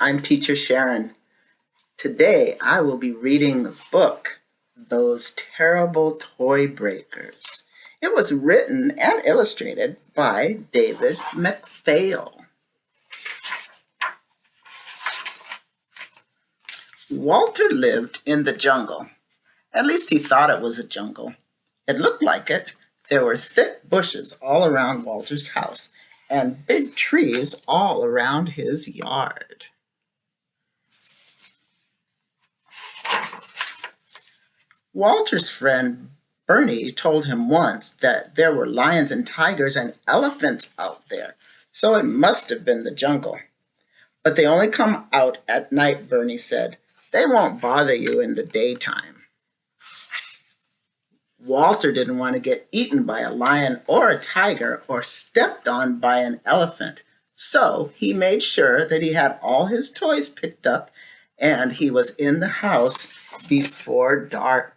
I'm teacher Sharon. Today I will be reading the book, Those Terrible Toy Breakers. It was written and illustrated by David McPhail. Walter lived in the jungle. At least he thought it was a jungle. It looked like it. There were thick bushes all around Walter's house and big trees all around his yard. Walter's friend Bernie told him once that there were lions and tigers and elephants out there, so it must have been the jungle. But they only come out at night, Bernie said. They won't bother you in the daytime. Walter didn't want to get eaten by a lion or a tiger or stepped on by an elephant, so he made sure that he had all his toys picked up and he was in the house before dark.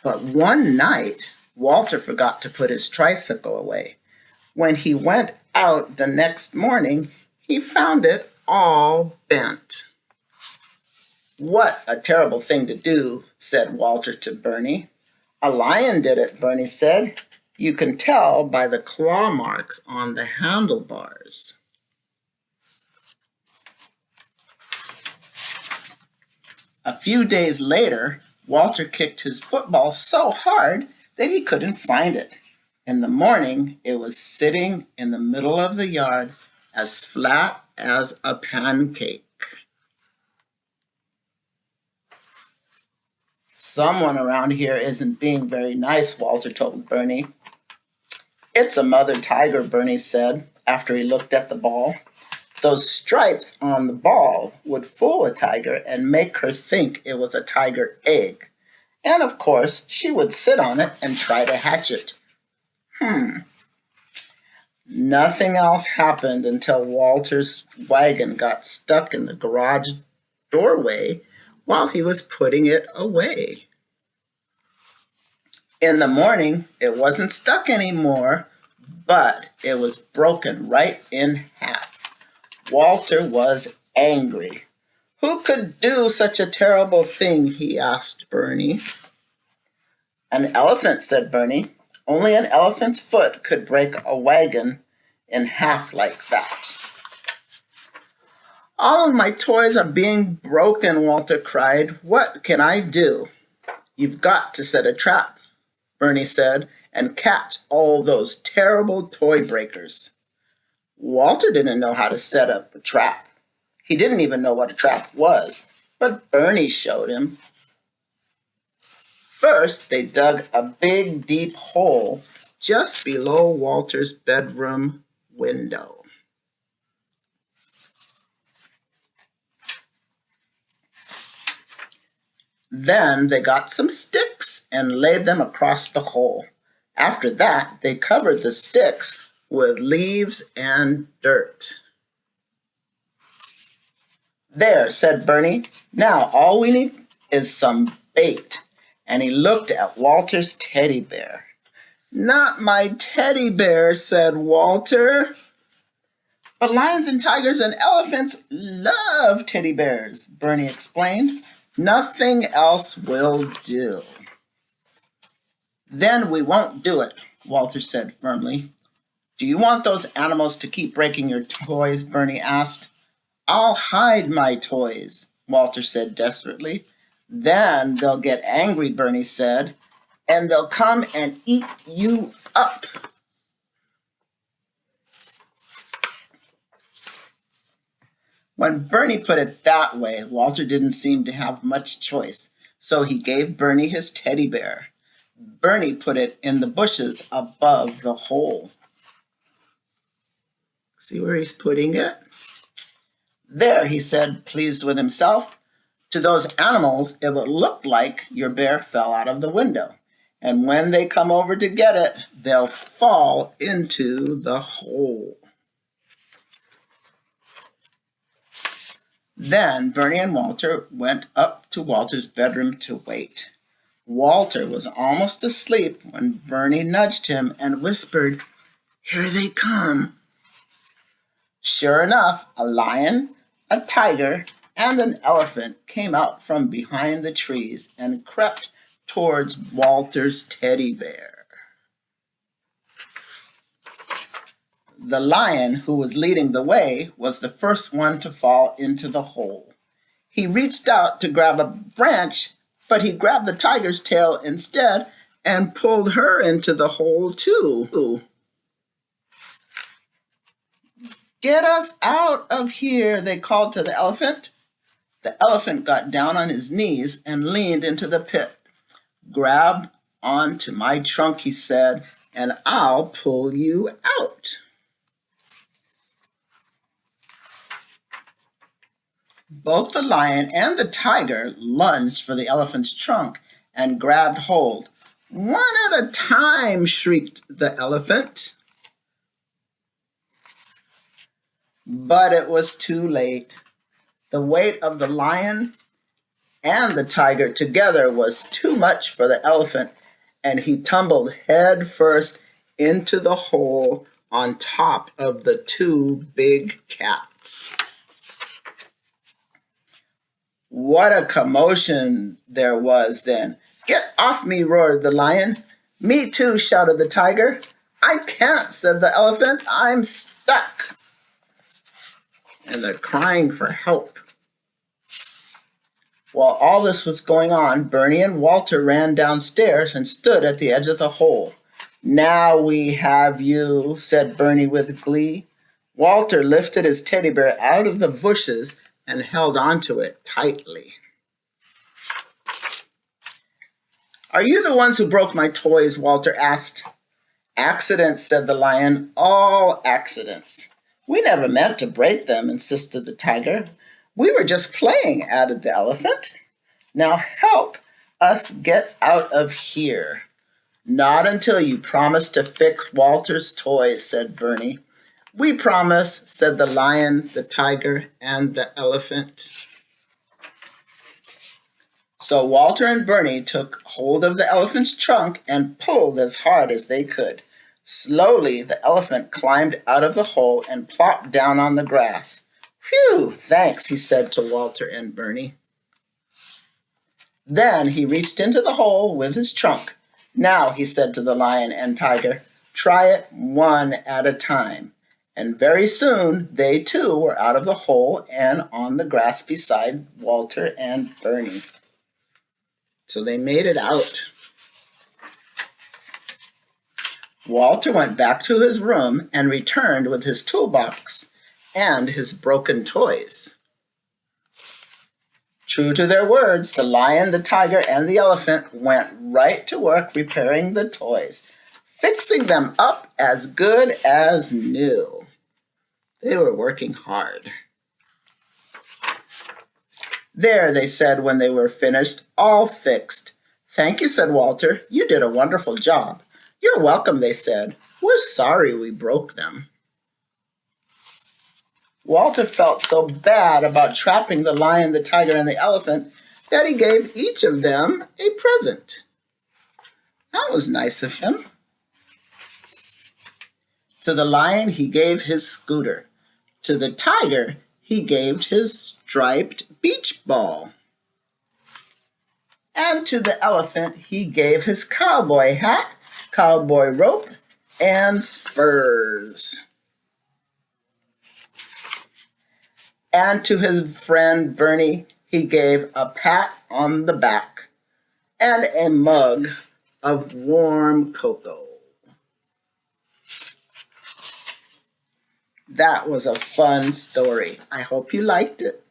But one night, Walter forgot to put his tricycle away. When he went out the next morning, he found it all bent. "What a terrible thing to do," said Walter to Bernie. "A lion did it," Bernie said. "You can tell by the claw marks on the handlebars." A few days later, Walter kicked his football so hard that he couldn't find it. In the morning, it was sitting in the middle of the yard as flat as a pancake. "Someone around here isn't being very nice," Walter told Bernie. "It's a mother tiger," Bernie said after he looked at the ball. "Those stripes on the ball would fool a tiger and make her think it was a tiger egg. And of course, she would sit on it and try to hatch it." Nothing else happened until Walter's wagon got stuck in the garage doorway while he was putting it away. In the morning, it wasn't stuck anymore, but it was broken right in half. Walter was angry. "Who could do such a terrible thing?" he asked Bernie. "An elephant," said Bernie. "Only an elephant's foot could break a wagon in half like that." "All of my toys are being broken," Walter cried. "What can I do?" "You've got to set a trap," Bernie said, "and catch all those terrible toy breakers." Walter didn't know how to set up a trap. He didn't even know what a trap was, but Bernie showed him. First, they dug a big, deep hole just below Walter's bedroom window. Then they got some sticks and laid them across the hole. After that, they covered the sticks with leaves and dirt. "There," said Bernie. "Now all we need is some bait." And he looked at Walter's teddy bear. "Not my teddy bear," said Walter. "But lions and tigers and elephants love teddy bears," Bernie explained. "Nothing else will do." "Then we won't do it," Walter said firmly. "Do you want those animals to keep breaking your toys?" Bernie asked. "I'll hide my toys," Walter said desperately. "Then they'll get angry," Bernie said, "and they'll come and eat you up." When Bernie put it that way, Walter didn't seem to have much choice, so he gave Bernie his teddy bear. Bernie put it in the bushes above the hole. See where he's putting it? "There," he said, pleased with himself. "To those animals, it will look like your bear fell out of the window. And when they come over to get it, they'll fall into the hole." Then Bernie and Walter went up to Walter's bedroom to wait. Walter was almost asleep when Bernie nudged him and whispered, Here they come. Sure enough, a lion, a tiger, and an elephant came out from behind the trees and crept towards Walter's teddy bear. The lion, who was leading the way, was the first one to fall into the hole. He reached out to grab a branch, but he grabbed the tiger's tail instead and pulled her into the hole too. Get us out of here, they called to the elephant. The elephant got down on his knees and leaned into the pit. Grab onto my trunk, he said, and I'll pull you out. Both the lion and the tiger lunged for the elephant's trunk and grabbed hold. One at a time, shrieked the elephant. But it was too late. The weight of the lion and the tiger together was too much for the elephant, and he tumbled head first into the hole on top of the two big cats. What a commotion there was then. Get off me, roared the lion. Me too, shouted the tiger. I can't, said the elephant. I'm stuck. And they're crying for help. While all this was going on, Bernie and Walter ran downstairs and stood at the edge of the hole. Now we have you, said Bernie with glee. Walter lifted his teddy bear out of the bushes and held onto it tightly. Are you the ones who broke my toys? Walter asked. Accidents, said the lion, all accidents. We never meant to break them, insisted the tiger. We were just playing, added the elephant. Now help us get out of here. Not until you promise to fix Walter's toys, said Bernie. We promise, said the lion, the tiger, and the elephant. So Walter and Bernie took hold of the elephant's trunk and pulled as hard as they could. Slowly, the elephant climbed out of the hole and plopped down on the grass. Phew, thanks, he said to Walter and Bernie. Then he reached into the hole with his trunk. Now, he said to the lion and tiger, try it one at a time. And very soon, they too were out of the hole and on the grass beside Walter and Bernie. So they made it out. Walter went back to his room and returned with his toolbox and his broken toys. True to their words, the lion, the tiger, and the elephant went right to work repairing the toys, fixing them up as good as new. They were working hard. There, they said when they were finished, all fixed. Thank you, said Walter. You did a wonderful job. You're welcome, they said. We're sorry we broke them. Walter felt so bad about trapping the lion, the tiger, and the elephant that he gave each of them a present. That was nice of him. To the lion, he gave his scooter. To the tiger, he gave his striped beach ball. And to the elephant, he gave his cowboy hat, cowboy rope, and spurs. And to his friend Bernie, he gave a pat on the back and a mug of warm cocoa. That was a fun story. I hope you liked it.